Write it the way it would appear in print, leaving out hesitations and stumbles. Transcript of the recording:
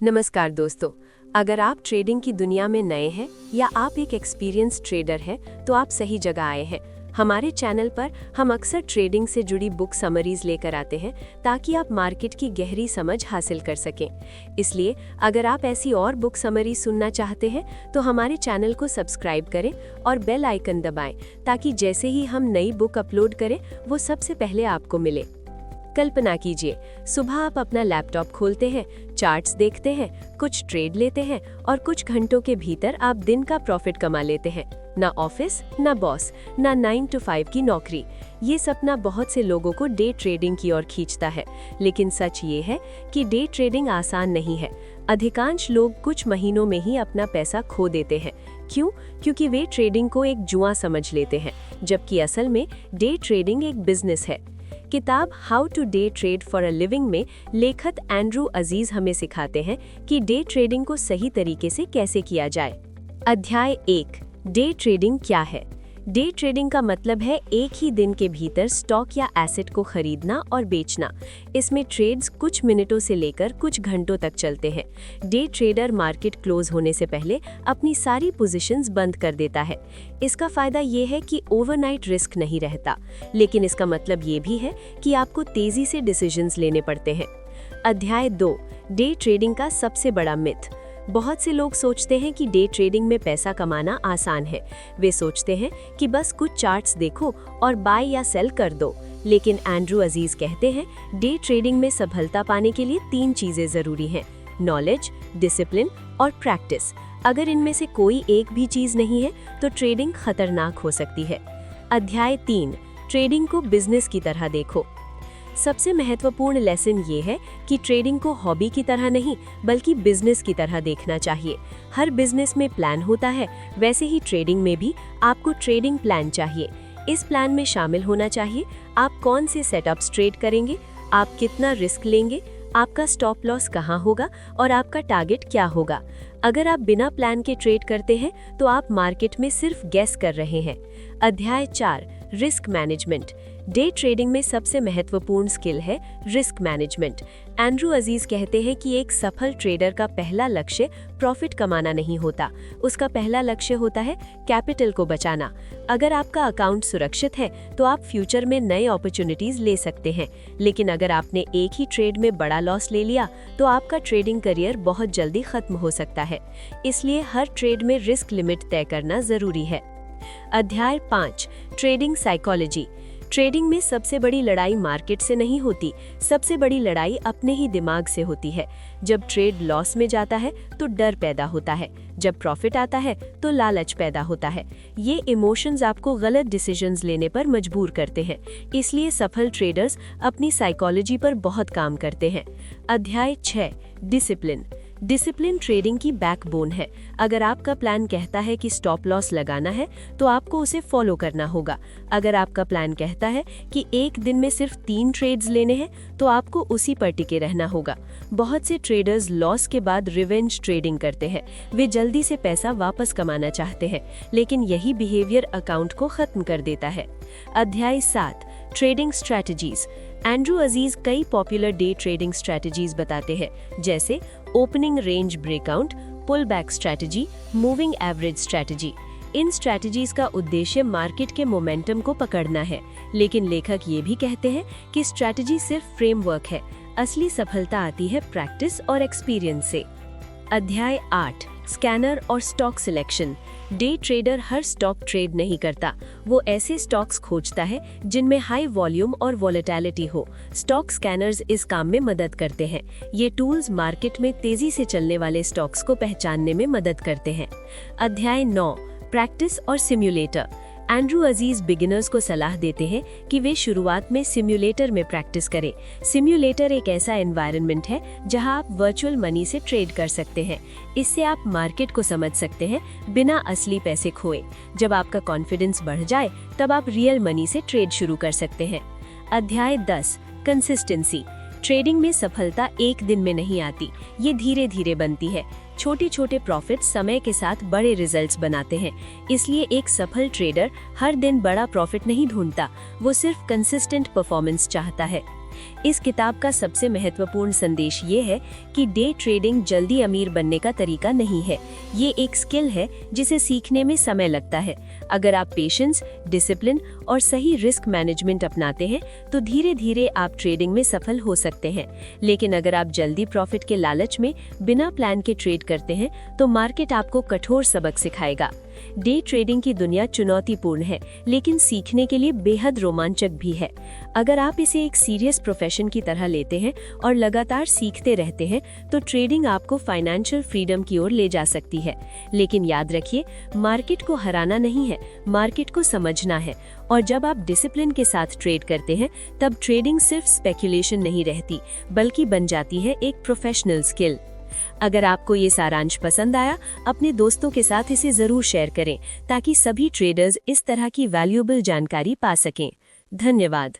नमस्कार दोस्तों, अगर आप ट्रेडिंग की दुनिया में नए हैं या आप एक एक्सपीरियंस ट्रेडर हैं तो आप सही जगह आए हैं। हमारे चैनल पर हम अक्सर ट्रेडिंग से जुड़ी बुक समरीज लेकर आते हैं ताकि आप मार्केट की गहरी समझ हासिल कर सकें। इसलिए अगर आप ऐसी और बुक समरी सुनना चाहते हैं तो हमारे चैनल को सब्सक्राइब करें और बेल आइकन दबाएं ताकि जैसे ही हम नई बुक अपलोड करें वो सबसे पहले आपको मिले। कल्पना कीजिए, सुबह आप अपना लैपटॉप खोलते हैं, चार्ट्स देखते हैं, कुछ ट्रेड लेते हैं और कुछ घंटों के भीतर आप दिन का प्रॉफिट कमा लेते हैं। ना ऑफिस, ना बॉस, ना 9 to 5 की नौकरी। ये सपना बहुत से लोगों को डे ट्रेडिंग की ओर खींचता है, लेकिन सच ये है कि डे ट्रेडिंग आसान नहीं है। अधिकांश लोग कुछ महीनों में ही अपना पैसा खो देते हैं। क्यों? क्योंकि वे ट्रेडिंग को एक जुआ समझ लेते हैं, जबकि असल में डे ट्रेडिंग एक बिजनेस है। किताब how to day trade for a living में लेखक एंड्रू अजीज हमें सिखाते हैं कि डे ट्रेडिंग को सही तरीके से कैसे किया जाए। अध्याय 1, डे ट्रेडिंग क्या है? डे ट्रेडिंग का मतलब है एक ही दिन के भीतर स्टॉक या एसेट को खरीदना और बेचना। इसमें ट्रेड्स कुछ मिनटों से लेकर कुछ घंटों तक चलते हैं। डे ट्रेडर मार्केट क्लोज होने से पहले अपनी सारी पोजीशंस बंद कर देता है। इसका फायदा ये है कि ओवरनाइट रिस्क नहीं रहता, लेकिन इसका मतलब ये भी है कि आपको तेजी से डिसीजंस लेने पड़ते हैं। अध्याय 2, डे ट्रेडिंग का सबसे बड़ा मिथ। बहुत से लोग सोचते हैं कि डे ट्रेडिंग में पैसा कमाना आसान है। वे सोचते हैं कि बस कुछ चार्ट्स देखो और बाय या सेल कर दो, लेकिन एंड्रू अजीज कहते हैं डे ट्रेडिंग में सफलता पाने के लिए 3 चीजें जरूरी हैं: नॉलेज, डिसिप्लिन और प्रैक्टिस। अगर इनमें से कोई एक भी चीज नहीं है तो ट्रेडिंग खतरनाक हो सकती है। अध्याय 3, ट्रेडिंग को बिजनेस की तरह देखो। सबसे महत्वपूर्ण लेसन ये है कि ट्रेडिंग को हॉबी की तरह नहीं बल्कि बिजनेस की तरह देखना चाहिए। हर बिजनेस में प्लान होता है, वैसे ही ट्रेडिंग में भी आपको ट्रेडिंग प्लान चाहिए। इस प्लान में शामिल होना चाहिए आप कौन से सेटअप्स ट्रेड करेंगे, आप कितना रिस्क लेंगे, आपका स्टॉप लॉस कहाँ होगा और आपका टारगेट क्या होगा। अगर आप बिना प्लान के ट्रेड करते हैं तो आप मार्केट में सिर्फ गेस कर रहे हैं। अध्याय 4, रिस्क मैनेजमेंट। डे ट्रेडिंग में सबसे महत्वपूर्ण स्किल है रिस्क मैनेजमेंट। एंड्रू अजीज कहते हैं कि एक सफल ट्रेडर का पहला लक्ष्य प्रॉफिट कमाना नहीं होता, उसका पहला लक्ष्य होता है कैपिटल को बचाना। अगर आपका अकाउंट सुरक्षित है तो आप फ्यूचर में नए अपॉर्चुनिटीज ले सकते हैं, लेकिन अगर आपने एक ही ट्रेड में बड़ा लॉस ले लिया तो आपका ट्रेडिंग करियर बहुत जल्दी खत्म हो सकता है। इसलिए हर ट्रेड में रिस्क लिमिट तय करना जरूरी है। अध्याय 5, ट्रेडिंग साइकोलॉजी। ट्रेडिंग में सबसे बड़ी लड़ाई मार्केट से नहीं होती, सबसे बड़ी लड़ाई अपने ही दिमाग से होती है। जब ट्रेड लॉस में जाता है तो डर पैदा होता है, जब प्रॉफिट आता है तो लालच पैदा होता है। ये इमोशंस आपको गलत डिसीजंस लेने पर मजबूर करते हैं, इसलिए सफल ट्रेडर्स अपनी साइकोलॉजी पर बहुत काम करते हैं। अध्याय 6, डिसिप्लिन। डिसिप्लिन ट्रेडिंग की बैकबोन है। अगर आपका प्लान कहता है कि स्टॉप लॉस लगाना है तो आपको उसे फॉलो करना होगा। अगर आपका प्लान कहता है कि एक दिन में सिर्फ 3 ट्रेड्स लेने हैं तो आपको उसी पर टिके रहना होगा। बहुत से ट्रेडर्स लॉस के बाद रिवेंज ट्रेडिंग करते हैं। वे जल्दी से पैसा वापस कमाना चाहते हैं, लेकिन यही बिहेवियर अकाउंट को खत्म कर देता है। अध्याय 7, ट्रेडिंग स्ट्रैटेजीज। एंड्रू अजीज कई पॉपुलर डे ट्रेडिंग स्ट्रैटेजीज बताते हैं, जैसे opening range breakout, pull back strategy, moving average strategy. इन स्ट्रैटेजीज का उद्देश्य मार्केट के मोमेंटम को पकड़ना है, लेकिन लेखक ये भी कहते हैं कि स्ट्रैटेजी सिर्फ फ्रेमवर्क है, असली सफलता आती है प्रैक्टिस और एक्सपीरियंस से। अध्याय 8, स्कैनर और स्टॉक सिलेक्शन। डे ट्रेडर हर स्टॉक ट्रेड नहीं करता, वो ऐसे स्टॉक्स खोजता है जिनमें हाई वॉल्यूम और वॉलेटिलिटी हो। स्टॉक स्कैनर्स इस काम में मदद करते हैं। ये टूल्स मार्केट में तेजी से चलने वाले स्टॉक्स को पहचानने में मदद करते हैं। अध्याय 9, प्रैक्टिस और सिम्युलेटर। एंड्रू अजीज बिगिनर्स को सलाह देते हैं कि वे शुरुआत में सिम्युलेटर में प्रैक्टिस करें। सिम्युलेटर एक ऐसा एनवायरनमेंट है जहां आप वर्चुअल मनी से ट्रेड कर सकते हैं। इससे आप मार्केट को समझ सकते हैं बिना असली पैसे खोए। जब आपका कॉन्फिडेंस बढ़ जाए तब आप रियल मनी से ट्रेड शुरू कर सकते हैं। अध्याय 10, कंसिस्टेंसी। ट्रेडिंग में सफलता एक दिन में नहीं आती, ये धीरे धीरे बनती है। छोटे छोटे प्रॉफिट समय के साथ बड़े रिजल्ट्स बनाते हैं। इसलिए एक सफल ट्रेडर हर दिन बड़ा प्रॉफिट नहीं ढूंढता, वो सिर्फ कंसिस्टेंट परफॉर्मेंस चाहता है। इस किताब का सबसे महत्वपूर्ण संदेश ये है कि डे ट्रेडिंग जल्दी अमीर बनने का तरीका नहीं है। ये एक स्किल है जिसे सीखने में समय लगता है। अगर आप पेशेंस, डिसिप्लिन और सही रिस्क मैनेजमेंट अपनाते हैं तो धीरे धीरे आप ट्रेडिंग में सफल हो सकते हैं। लेकिन अगर आप जल्दी प्रॉफिट के लालच में बिना प्लान के ट्रेड करते हैं तो मार्केट आपको कठोर सबक सिखाएगा। डे ट्रेडिंग की दुनिया चुनौतीपूर्ण है, लेकिन सीखने के लिए बेहद रोमांचक भी है। अगर आप इसे एक सीरियस प्रोफेशन की तरह लेते हैं और लगातार सीखते रहते हैं तो ट्रेडिंग आपको फाइनेंशियल फ्रीडम की ओर ले जा सकती है। लेकिन याद रखिए, मार्केट को हराना नहीं है, मार्केट को समझना है। और जब आप डिसिप्लिन के साथ ट्रेड करते हैं तब ट्रेडिंग सिर्फ स्पेक्यूलेशन नहीं रहती, बल्कि बन जाती है एक प्रोफेशनल स्किल। अगर आपको ये सारांश पसंद आया, अपने दोस्तों के साथ इसे जरूर शेयर करें ताकि सभी ट्रेडर्स इस तरह की वैल्यूएबल जानकारी पा सकें। धन्यवाद।